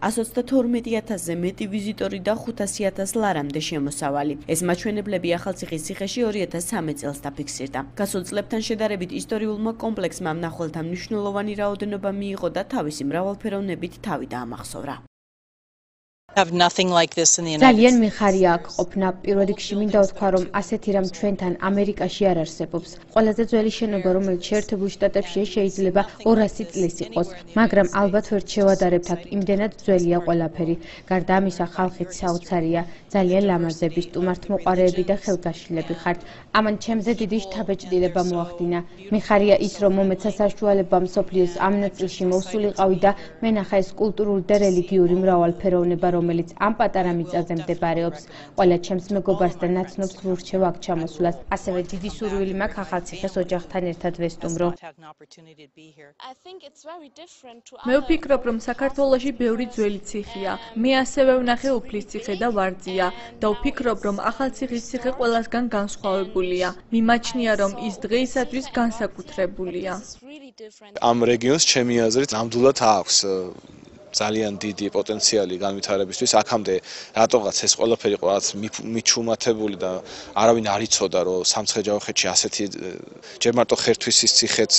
132,000-ზე მეტი ვიზიტორი და 500,000 ლარამდე შემოსავალი. ეს მაჩვენებლები ახალციხის ციხეში 2013 წელს დაფიქსირდა. გასულ წლებთან შედარებით ისტორიულმა კომპლექსმა მნახველთა მნიშვნელოვანი რაოდენობა მიიღო და თავისი მრავალფეროვნებით თავი დაამახსოვრა. ძალიან მიხარია აქ ყოფნა. პირველ რიგში მინდა ვთქვა, რომ ასეთი რამ ჩვენთან ამერიკაში არ არსებობს. ყველაზე ძველი შენობა, რომელიც შეერთებულ შტატებშია, შეიძლება 200 წლის იყოს, მაგრამ ალბათ ვერ შევადარებთ აქ, იმდენად ძველია ყველაფერი. გარდა ამისა, ხალხიც საოცარია, ძალიან ლამაზები, სტუმართმოყვარეები და ხელგაშლილები ხართ. ამან ჩემზე დიდი შთაბეჭდილება მოახდინა. მიხარია ის, რომ მომეცა საშუალება მსოფლიოს ამ ნაწილში მოვსულიყავი და მენახა ეს კულტურული და რელიგიური მრავალფეროვნება, რომელიც ამ პატარა მიწაზე მდებარეობს. ყველა ჩემს მეგობარს და ნაცნობს ვურჩევ აქ ჩამოსვლას. ასევე დიდი სურვილი მაქვს ახალციხეს ოჯახთან ერთად ვესტუმრო. მე ვფიქრობ, რომ საქართველოში ბევრი ძველი ციხეა. მე ასევე ვნახე უფლისციხე და ვარძია და ვფიქრობ, რომ ახალციხის ციხე ყველასგან განსხვავებულია. მიმაჩნია, რომ ის დღეისათვის განსაკუთრებულია. ამ რეგიონს ჩემი აზრით ნამდვილად აქვს ძალიან დიდი პოტენციალი განვითარებისთვის. აქამდე რატოღაც ეს ყველაფერი ყოლაც მიჩუმათებული და არავინ არ იცოდა, რომ სამცხე-ჯავახეთში ასეთი ჯერ მარტო ხერთვისის ციხეც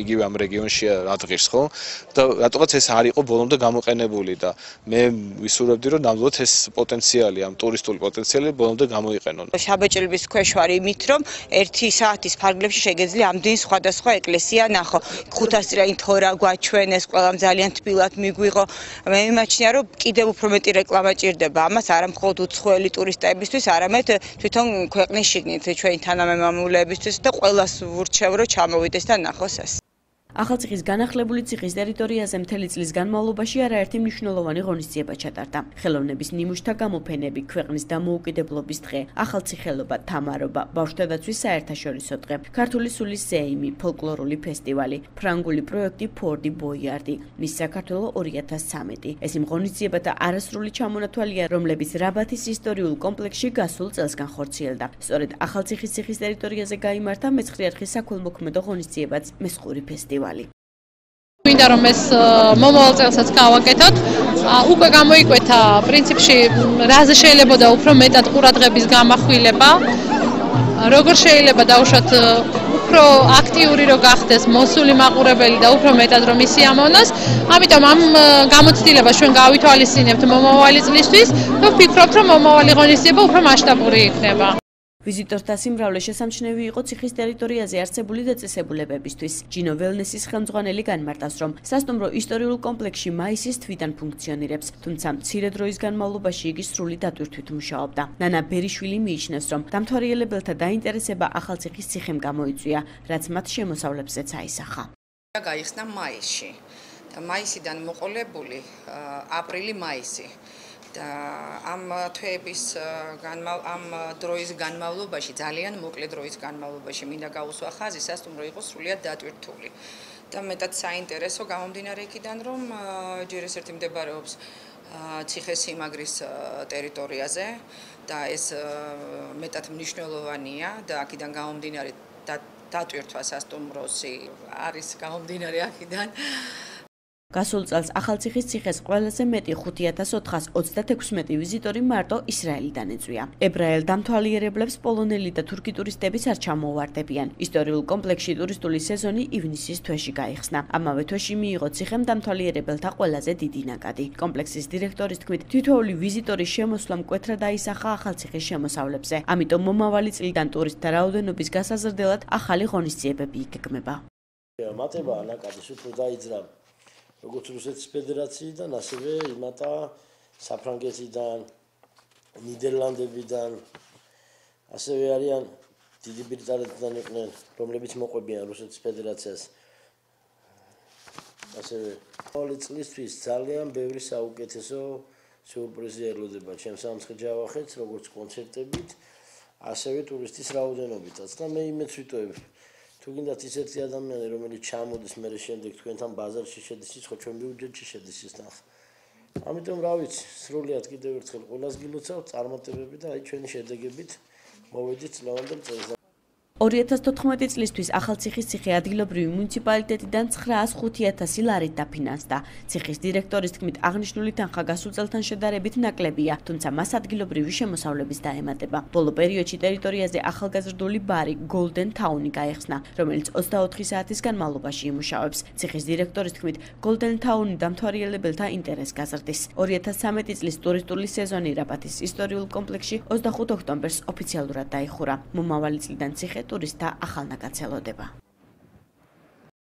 იგივე ამ რეგიონშია რადგირს, ხო? და რატოღაც ეს არ იყო ბოლომდე გამოყენებული და მე ვისურვებდი, რომ ნამდვილად ეს პოტენციალი, ამ ტურისტული პოტენციალი ბოლომდე გამოიყენონ. შაბეჭდილების ქვეშ ვარ იმით, რომ 1 საათის ფარგლებში შეგეძლია ამდენი სხვადასხვა ეკლესია ნახო. 500 წლიანი თორა გვაჩვენეს, ყველამ ძალიან თბილად მიგვიღო. მე მიმაჩნია, რომ კიდევ უფრო მეტი რეკლამა ჭირდება ამას, არა მხოლოდ უცხოელი ტურისტებისთვის, არამედ თვითონ ქვეყნის შიგნით ჩვენი თანამემამულეებისთვის და ყველას ვურჩევ, რომ ჩამოვიდეს და ნახოს ეს. ახალციხის განახლებული ციხის ტერიტორიაზე მთელი წლის განმავლობაში არაერთი მნიშვნელოვანი ღონისძიება ჩატარდა. ხელოვნების ნიმუშთა გამოფენები, ქვეყნის დამოუკიდებლობის დღე, ახალციხელობა, თამარობა, ბავშვთა დაცვის საერთაშორისო დღე, ქართული სულის ზეიმი, ფოლკლორული ფესტივალი, ფრანგული პროექტი ფორდი ბოიარდი, მის საქართველო 2013. ეს იმ ღონისძიებათა არასრული ჩამონათვალია, რომლებიც რაბათის ისტორიულ კომპლექსში გასულ წელს განხორციელდა. სწორედ ახალციხის ციხის ტერიტორიაზე გაიმართა მეცხრე არხის საქველმოქმედო ღონისძიებაც მესხური ფესტივალი. მინდა რომ ეს მომავალ წელსაც გავაკეთოთ. უკვე გამოიკვეთა პრინციპში რაზე შეიძლება და უფრო მეტად ყურადღების გამახვილება. როგორ შეიძლება დავუშვათ უფრო აქტიური რო გახდეს მოსული მაყურებელი და უფრო მეტად რომ ისი ამოვნოს. ამიტომ ამ გამოცდილებას ჩვენ გავითვალისწინებთ მომავალი წლისთვის და ვფიქრობთ რომ მომავალი ღონისძიება უფრო მასშტაბური იქნება. ვიზიტორთა სიმრავლე შესამჩნევი იყო ციხის ტერიტორიაზე არსებული დაწესებულებებისთვის. ჯინო ველნესის ხელმძღვანელი განმარტავს, რომ სასტუმრო ისტორიულ კომპლექსში მაისის თვიდან ფუნქციონირებს, თუმცა მცირე დროის განმავლობაში იგი სრული დატვირთვით მუშაობდა. ნანა ბერიშვილი მიიჩნევს, რომ დამთვალიერებელთა დაინტერესება ახალციხის ციხემ გამოიწვია, რაც მათ შემოსავლებზეც აისახა. გაიხსნა მაისში და მაისიდან მოყოლებული აპრილი-მაისი. ამ თვეების ამ დროის განმავლობაში, ძალიან მოკლე დროის განმავლობაში მინდა გაუსვა ხაზი, სასტუმრო იყო სრულიად დატვირთული. და მეტად საინტერესო გამომდინარე იქიდან, რომ ჯერ ეს ერთი მდებარეობს ციხესიმაგრის ტერიტორიაზე და ეს მეტად მნიშვნელოვანია და აქედან გამომდინარე დატვირთვა სასტუმროსი არის გამომდინარე აქედან. გასულ წელს ახალციხის ციხეს ყველაზე მეტი 5436 ვიზიტორი მარტო ისრაელიდან ეწვია. ებრაელ დამთვალიერებლებს პოლონელი და თურქი ტურისტებიც არ ჩამოუვარდებიან. ისტორიულ კომპლექსში ტურისტული სეზონი ივნისის თვეში გაიხსნა. ამავე თვეში მიიღო ციხემ დამთვალიერებელთა ყველაზე დიდი ნაკადი. კომპლექსის დირექტორის თქმით, თითოეული ვიზიტორის შემოსვლა მკვეთრად აისახა ახალციხის შემოსავლებზე. ამიტომ მომავალი წლიდან ტურისტთა რაოდენობის გასაზრდელად ახალი ღონისძიებები იგეგმება. მატება ნაკადის უფრო დაიძრა როგორც რუსეთის ფედერაციიდან, ასევე იმატა საფრანგეთიდან, ნიდერლანდებიდან, ასევე არიან დიდი ბრიტანეთიდან იყვნენ, რომლებიც მოყვებიან რუსეთის ფედერაციას. ასევე ყოველი წლისთვის ძალიან ბევრი საუკეთესო სიურპრიზი ელოდება ჩემს სამცხე-ჯავახეთს, როგორც კონცერტებით, ასევე ტურისტის რაოდენობითაც და მე იმედს ვიტოვებ. თუ გინდათ ის ერთი ადამიანი, რომელიც ჩამოდის მე შემდეგ თქვენთან ბაზარში შედის, ის ხო ჩვენ ბიუჯეტში შედის ის ნახ. ამიტომ რა ვიცი, სრულად კიდევ ერთხელ ყველას გილოცავთ წარმატებები და აი ჩვენი შედეგებით მოვედით წლევანდელ წელს. 2014 წლისთვის ახალციხის ციხე ადგილობრივი მუნიციპალიტეტიდან 905.000 ლარით დაფინანსდა. ციხის დირექტორის თქმით, აღნიშნული თანხა გასულ წელთან შედარებით ნაკლებია, თუმცა მას ადგილობრივი შემოსავლების დაემატება. ბოლო პერიოდში ტერიტორიაზე ახალგაზრდული ბარი Golden Town-ი გაიხსნა, რომელიც 24 საათის განმავლობაში იმუშავებს. ციხის დირექტორის თქმით, Golden Town-ი დამთვალიერებელთა ინტერესს გაზრდის. 2013 წლის ტურისტული სეზონი რაბათის ისტორიულ კომპლექსში 25 ოქტომბერს ოფიციალურად დაიხურა. მომავალი წლიდან ციხე ტურისტთა ახალნაკად ელოდება.